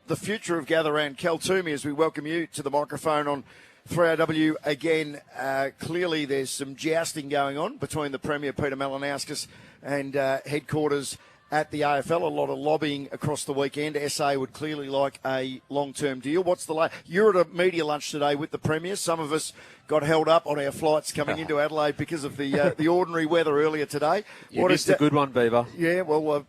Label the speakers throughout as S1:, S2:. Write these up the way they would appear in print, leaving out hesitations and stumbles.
S1: the future of Gather Round. Cal Twomey, as we welcome you to the microphone on 3AW again. Clearly there's some jousting going on between the Premier, Peter Malinauskas, and headquarters at the AFL. A lot of lobbying across the weekend. SA would clearly like a long-term deal. What's the You're at a media lunch today with the Premier. Some of us got held up on our flights coming into Adelaide because of the ordinary weather earlier today.
S2: You missed a good one, Beaver.
S1: Yeah, well,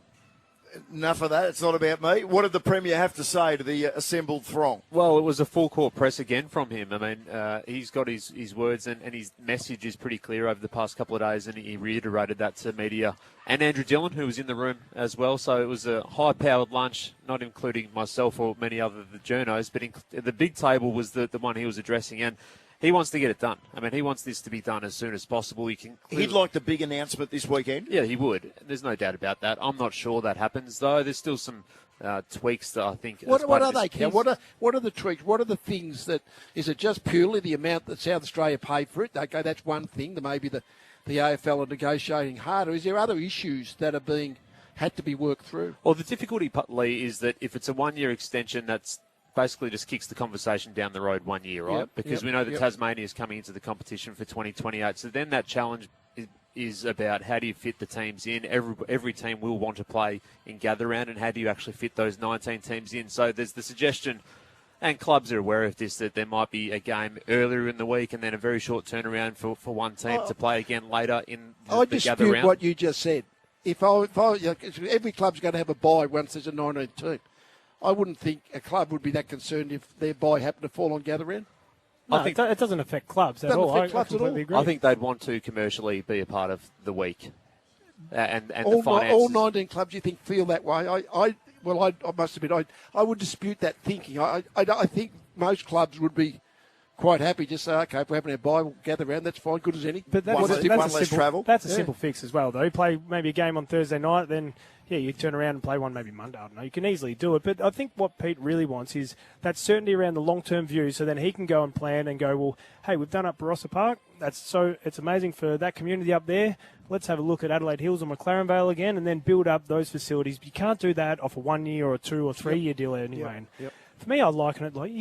S1: enough of that. It's not about me. What did the Premier have to say to the assembled throng?
S2: Well, it was a full-court press again from him. I mean, he's got his words and his message is pretty clear over the past couple of days, and he reiterated that to media and Andrew Dillon, who was in the room as well. So it was a high-powered lunch, not including myself or many other of the journos, but the big table was the one he was addressing, and he wants to get it done. I mean, he wants this to be done as soon as possible.
S1: He'd like the big announcement this weekend?
S2: Yeah, he would. There's no doubt about that. I'm not sure that happens, though. There's still some tweaks that I think...
S3: What are they, Ken? What are the tweaks? What are the things that... Is it just purely the amount that South Australia paid for it? Okay, that's one thing. Maybe the AFL are negotiating harder. Is there other issues that are had to be worked through?
S2: Well, the difficulty, Lee, is that if it's a one-year extension, that's basically just kicks the conversation down the road 1 year, right?
S3: Yep,
S2: because we know that Tasmania is coming into the competition for 2028. So then that challenge is about how do you fit the teams in. Every team will want to play in Gather Round, and how do you actually fit those 19 teams in? So there's the suggestion, and clubs are aware of this, that there might be a game earlier in the week and then a very short turnaround for one team to play again later in the Gather Round.
S3: I dispute what you just said. If every club's going to have a bye once there's a 19 team. I wouldn't think a club would be that concerned if their bye happened to fall on Gather Round.
S4: No, I think it doesn't affect clubs at all. I completely agree.
S2: I think they'd want to commercially be a part of the week, and
S3: all,
S2: the finances.
S3: All 19 clubs, you think, feel that way? I must admit, I would dispute that thinking. I think most clubs would be quite happy just say, okay, if we're having a bye, we'll gather around. That's fine, good as any.
S4: But that's a simple fix as well, though. You play maybe a game on Thursday night, then you turn around and play one maybe Monday. I don't know. You can easily do it. But I think what Pete really wants is that certainty around the long-term view, so then he can go and plan and go, well, hey, we've done up Barossa Park. It's amazing for that community up there. Let's have a look at Adelaide Hills or McLaren Vale again, and then build up those facilities. You can't do that off a 1 year or a 2 or 3 year deal anyway.
S3: Yep.
S4: For me, I liken it like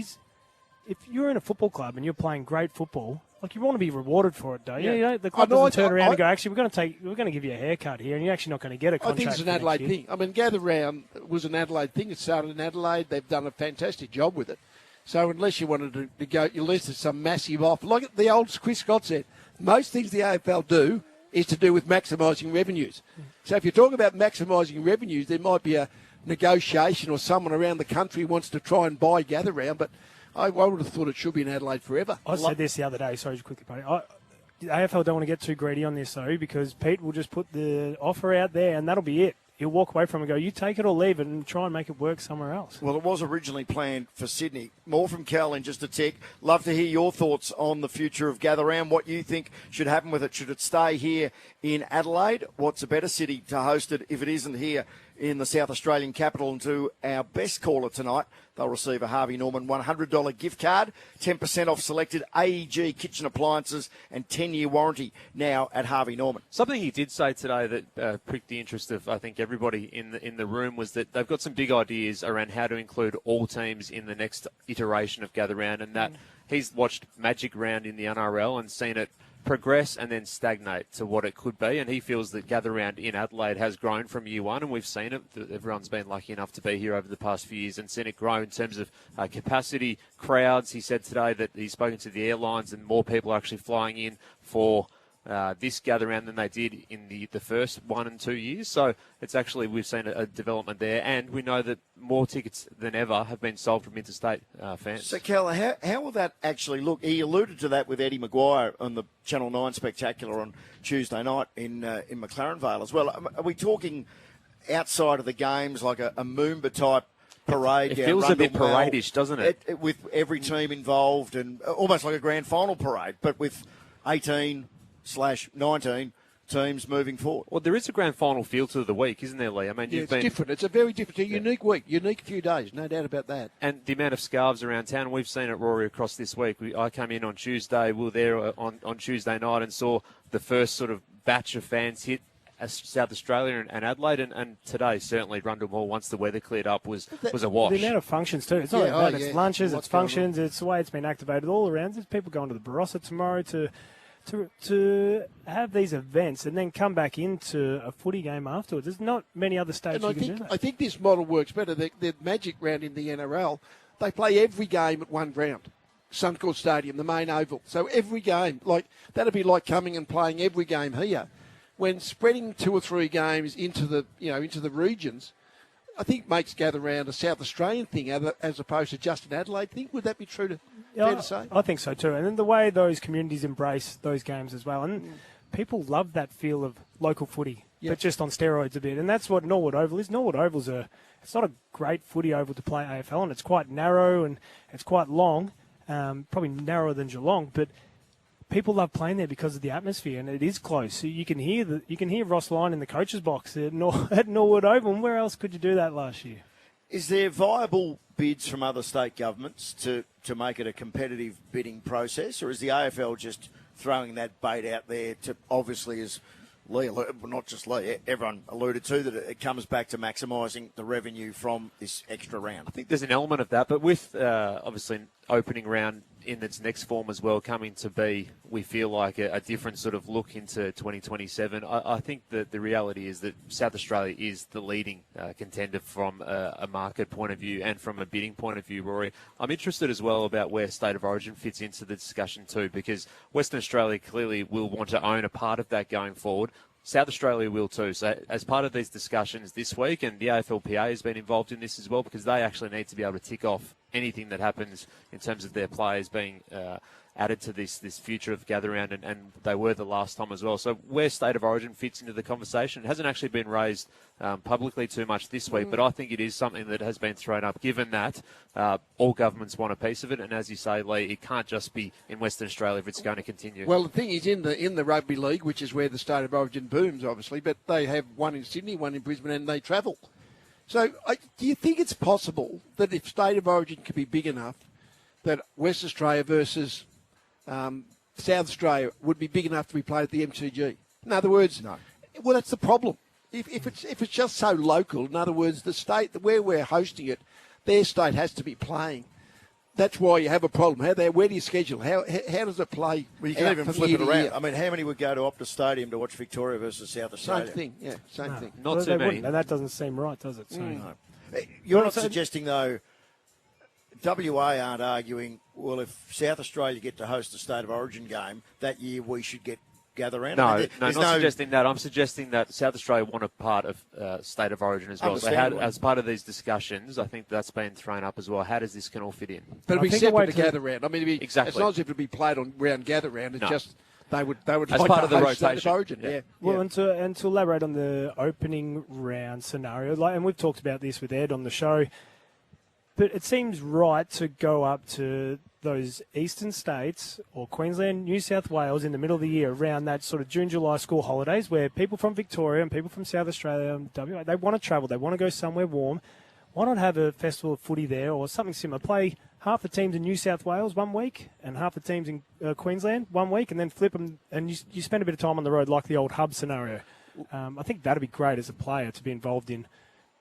S4: if you're in a football club and you're playing great football, like you want to be rewarded for it, don't you? You know, the club doesn't turn around and go, actually, we're going to give you a haircut here, and you're actually not going to get a contract.
S3: I think it's an Adelaide thing. I mean, Gather Round was an Adelaide thing. It started in Adelaide. They've done a fantastic job with it. So unless you wanted to go, unless there's some massive offer, like the old Chris Scott said, most things the AFL do is to do with maximising revenues. So if you're talking about maximising revenues, there might be a negotiation or someone around the country wants to try and buy Gather Round, but I would have thought it should be in Adelaide forever.
S4: I said this the other day. Sorry, just quickly, buddy. The AFL don't want to get too greedy on this, though, because Pete will just put the offer out there, and that'll be it. He'll walk away from it and go, you take it or leave it, and try and make it work somewhere else.
S1: Well, it was originally planned for Sydney. More from Cal in just a tick. Love to hear your thoughts on the future of Gather Round, what you think should happen with it. Should it stay here in Adelaide? What's a better city to host it if it isn't here in the South Australian capital? And to our best caller tonight, they'll receive a Harvey Norman $100 gift card, 10% off selected AEG kitchen appliances, and 10-year warranty now at Harvey Norman.
S2: Something he did say today that pricked the interest of, I think, everybody in the room was that they've got some big ideas around how to include all teams in the next iteration of Gather Round, and that he's watched Magic Round in the NRL and seen it progress and then stagnate to what it could be, and he feels that Gather Round in Adelaide has grown from year one, and we've seen it. Everyone's been lucky enough to be here over the past few years and seen it grow in terms of capacity, crowds. He said today that he's spoken to the airlines and more people are actually flying in for this Gather Round than they did in the first 1 and 2 years. So it's actually, we've seen a development there, and we know that more tickets than ever have been sold from interstate fans.
S1: So, Cal, how will that actually look? He alluded to that with Eddie Maguire on the Channel 9 Spectacular on Tuesday night in McLaren Vale as well. Are we talking outside of the games, like a Moomba-type parade?
S2: It feels a bit parade-ish, doesn't it?
S1: With every team involved, and almost like a grand final parade, but with 18/19 teams moving forward.
S2: Well, there is a grand final feel to the week, isn't there, Lee? I mean,
S3: it's different. It's a very different, unique week, unique few days, no doubt about that.
S2: And the amount of scarves around town, we've seen it, Rory, across this week. I came in on Tuesday, we were there on Tuesday night and saw the first sort of batch of fans hit South Australia and Adelaide, and today certainly Rundle Hall, once the weather cleared up, was a wash.
S4: The amount of functions too. It's not about it's lunches, it's functions, it's the way it's been activated all around. There's people going to the Barossa tomorrow to have these events and then come back into a footy game afterwards. There's not many other states you can do that.
S3: I think this model works better. The Magic round in the NRL, they play every game at one ground. Suncorp Stadium, the main oval. So every game, that'd be like coming and playing every game here. When spreading 2 or 3 games into the regions, I think makes gather round a South Australian thing as opposed to just an Adelaide thing. Would that be fair to say?
S4: I think so too. And then the way those communities embrace those games as well. And people love that feel of local footy, but just on steroids a bit. And that's what Norwood Oval is. Norwood Oval's it's not a great footy oval to play AFL, and it's quite narrow and it's quite long, probably narrower than Geelong, but people love playing there because of the atmosphere, and it is close. So you can hear Ross Lyon in the coach's box at Norwood Oval. And where else could you do that last year?
S1: Is there viable bids from other state governments to make it a competitive bidding process, or is the AFL just throwing that bait out there to, obviously, as Leigh, not just Leigh, everyone alluded to, that it comes back to maximising the revenue from this extra round?
S2: I think there's an element of that, but with obviously an opening round in its next form as well coming to be, we feel like a different sort of look into 2027. I think that the reality is that South Australia is the leading contender from a market point of view and from a bidding point of view, Rory. I'm interested as well about where State of Origin fits into the discussion too, because Western Australia clearly will want to own a part of that going forward. South Australia will too. So as part of these discussions this week, and the AFLPA has been involved in this as well, because they actually need to be able to tick off anything that happens in terms of their players being added to this future of gather round, and they were the last time as well. So where State of Origin fits into the conversation, it hasn't actually been raised publicly too much this week, but I think it is something that has been thrown up, given that all governments want a piece of it, and as you say, Leigh, it can't just be in Western Australia if it's going to continue.
S3: Well, the thing is, in the rugby league, which is where the State of Origin booms, obviously, but they have one in Sydney, one in Brisbane, and they travel. So do you think it's possible that if State of Origin could be big enough, that West Australia versus South Australia would be big enough to be played at the MCG? In other words, no. Well, that's the problem. If it's just so local, in other words, the state where we're hosting it, their state has to be playing. That's why you have a problem. Where do you schedule? How does it play?
S1: Well, you can even flip it around. I mean, how many would go to Optus Stadium to watch Victoria versus South Australia?
S3: Same thing, yeah, same thing.
S2: Not too many.
S4: And that doesn't seem right, does it? So.
S1: No. You're not suggesting, though, WA aren't arguing, well, if South Australia get to host a State of Origin game, that year we should gather around?
S2: No, not suggesting that. I'm suggesting that South Australia want a part of State of Origin as well. So as part of these discussions, I think that's been thrown up as well. How does this can all fit in?
S3: But it'll be separate to gather round. I mean,
S2: exactly.
S3: It's not as if it'll be played on round gather round. It's just they would
S2: as
S3: like
S2: part
S3: to
S2: of the
S3: host
S2: rotation.
S3: State of Origin. Yeah.
S4: Well, and to elaborate on the opening round scenario, and we've talked about this with Ed on the show, but it seems right to go up to those eastern states or Queensland, New South Wales in the middle of the year around that sort of June, July school holidays where people from Victoria and people from South Australia and WA, they want to travel, they want to go somewhere warm. Why not have a festival of footy there or something similar? Play half the teams in New South Wales one week and half the teams in Queensland one week, and then flip them, and you spend a bit of time on the road like the old hub scenario. I think that'd be great as a player to be involved in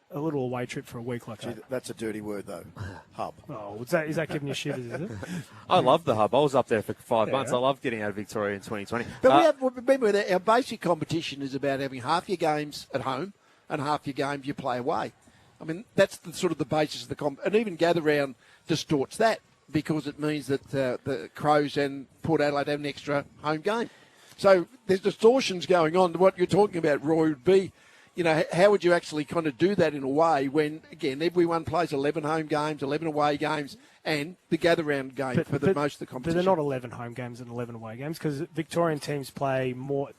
S4: a little away trip for a week like that.
S1: That's a dirty word, though. Hub.
S4: Oh, is that giving you shivers, is it?
S2: I love the hub. I was up there for 5 months. I love getting out of Victoria in 2020.
S3: But remember that our basic competition is about having half your games at home and half your games you play away. I mean, that's the sort of the basis of the and even gather round distorts that because it means that the Crows and Port Adelaide have an extra home game. So there's distortions going on. What you're talking about, Roy, would be, how would you actually kind of do that in a way when, again, everyone plays 11 home games, 11 away games, and the gather-round game for most of the competition?
S4: But they're not 11 home games and 11 away games because Victorian teams play more.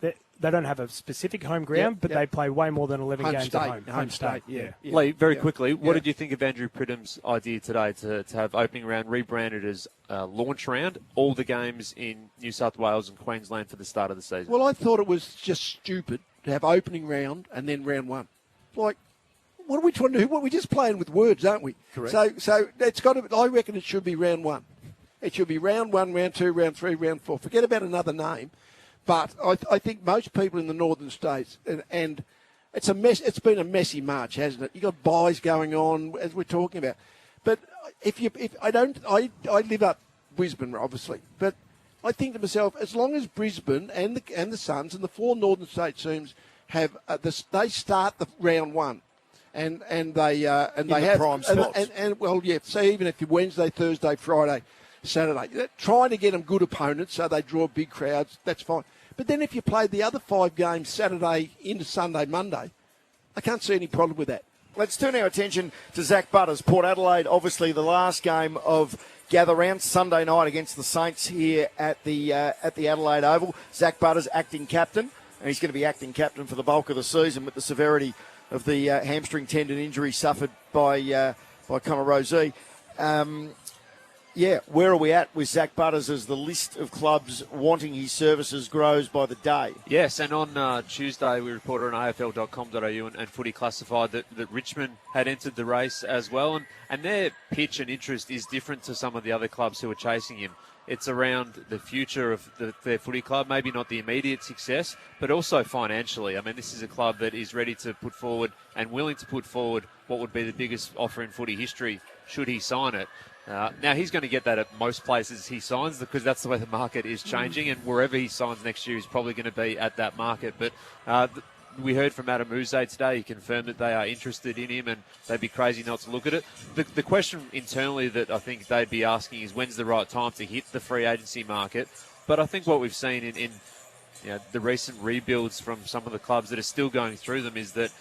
S4: They don't have a specific home ground, but they play way more than 11 games at home. Home state, yeah.
S2: Leigh, very quickly, what did you think of Andrew Pridham's idea today to have opening round rebranded as launch round, all the games in New South Wales and Queensland for the start of the season?
S3: Well, I thought it was just stupid to have opening round and then round one. Like, what are we trying to do? We're just playing with words, aren't we?
S1: Correct.
S3: So it's got to. I reckon it should be round one. It should be round one, round two, round three, round four. Forget about another name. But I think most people in the northern states, and it's a mess. It's been a messy March, hasn't it? You got buys going on, as we're talking about. But I live up Brisbane, obviously, but I think to myself, as long as Brisbane and the Suns and the 4 northern state teams have they start the round 1, and they have
S1: prime spots.
S3: So even if you're Wednesday, Thursday, Friday, Saturday, trying to get them good opponents so they draw big crowds, that's fine. But then if you play the other 5 games Saturday into Sunday, Monday, I can't see any problem with that.
S1: Let's turn our attention to Zak Butters. Port Adelaide, obviously the last game of gather round Sunday night against the Saints here at the Adelaide Oval. Zak Butters acting captain, and he's going to be acting captain for the bulk of the season with the severity of the hamstring tendon injury suffered by Connor Rosey. Where are we at with Zak Butters as the list of clubs wanting his services grows by the day?
S2: Yes, and on Tuesday we reported on afl.com.au and Footy Classified that Richmond had entered the race as well, and their pitch and interest is different to some of the other clubs who are chasing him. It's around the future of their footy club, maybe not the immediate success, but also financially. I mean, this is a club that is ready to put forward and willing to put forward what would be the biggest offer in footy history should he sign it. Now, he's going to get that at most places he signs because that's the way the market is changing, and wherever he signs next year, he's probably going to be at that market. But we heard from Adam Uze today. He confirmed that they are interested in him, and they'd be crazy not to look at it. The question internally that I think they'd be asking is when's the right time to hit the free agency market. But I think what we've seen in the recent rebuilds from some of the clubs that are still going through them is that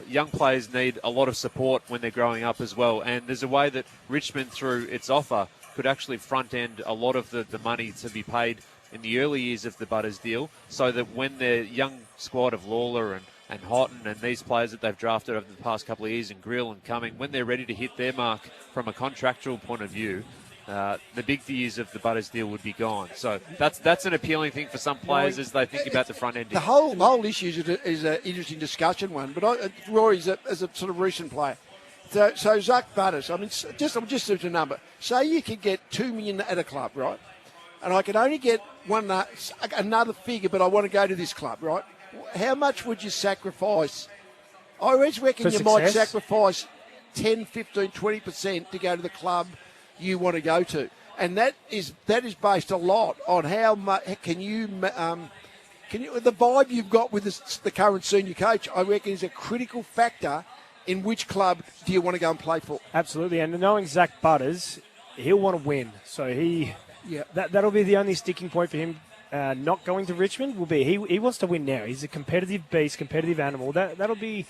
S2: young players need a lot of support when they're growing up as well. And there's a way that Richmond, through its offer, could actually front-end a lot of the money to be paid in the early years of the Butters deal, so that when their young squad of Lawler and Houghton and these players that they've drafted over the past couple of years, and Grill and Cumming, when they're ready to hit their mark from a contractual point of view, the big years of the Butters deal would be gone. So that's an appealing thing for some players as they think about the front end.
S3: The whole issue is an interesting discussion one, but Rory's as a sort of recent player. So Zak Butters, I mean, I'm just a number. Say you could get $2 million at a club, right? And I can only get another figure, but I want to go to this club, right? How much would you sacrifice? I always reckon you might sacrifice 10, 15, 20% to go to the club you want to go to, and that is based a lot on how much can you the vibe you've got with the current senior coach. I reckon is a critical factor in which club do you want to go and play for.
S4: Absolutely, and knowing Zak Butters, he'll want to win, so that'll be the only sticking point for him. Not going to Richmond will be he wants to win now. He's a competitive beast, competitive animal. That'll be.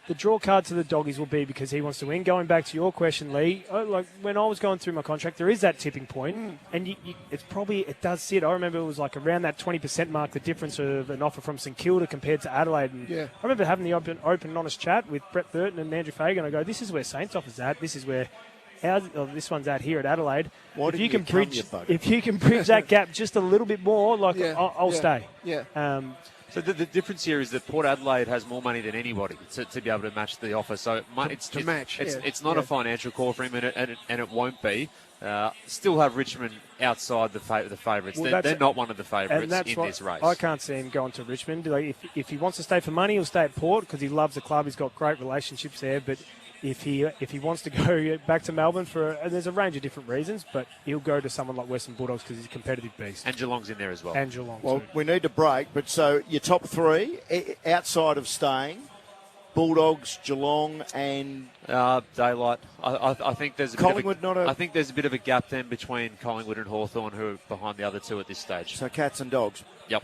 S4: The draw card to the Doggies will be because he wants to win. Going back to your question, Lee, like when I was going through my contract, there is that tipping point, and it does sit. I remember it was like around that 20% mark, the difference of an offer from St Kilda compared to Adelaide. And I remember having the open honest chat with Brett Thurton and Andrew Fagan. I go, this is where Saints offer's at. This is where this one's at here at Adelaide. If you can bridge that gap just a little bit more, I'll stay.
S3: Yeah.
S2: So the difference here is that Port Adelaide has more money than anybody to be able to match the offer. So it's not a financial call for him, and it won't be. Still have Richmond outside the favourites. Well, they're not one of the favourites in this race.
S4: I can't see him going to Richmond. Like, if he wants to stay for money, he'll stay at Port because he loves the club. He's got great relationships there. But if he wants to go back to Melbourne there's a range of different reasons, but he'll go to someone like Western Bulldogs because he's a competitive beast.
S2: And Geelong's in there as well.
S4: And Geelong.
S1: Well,
S4: too.
S1: we need to break, but so your top 3 outside of staying, Bulldogs, Geelong, and
S2: Daylight. I think there's
S1: Collingwood.
S2: I think there's a bit of a gap then between Collingwood and Hawthorn, who are behind the other two at this stage.
S1: So Cats and Dogs.
S2: Yep.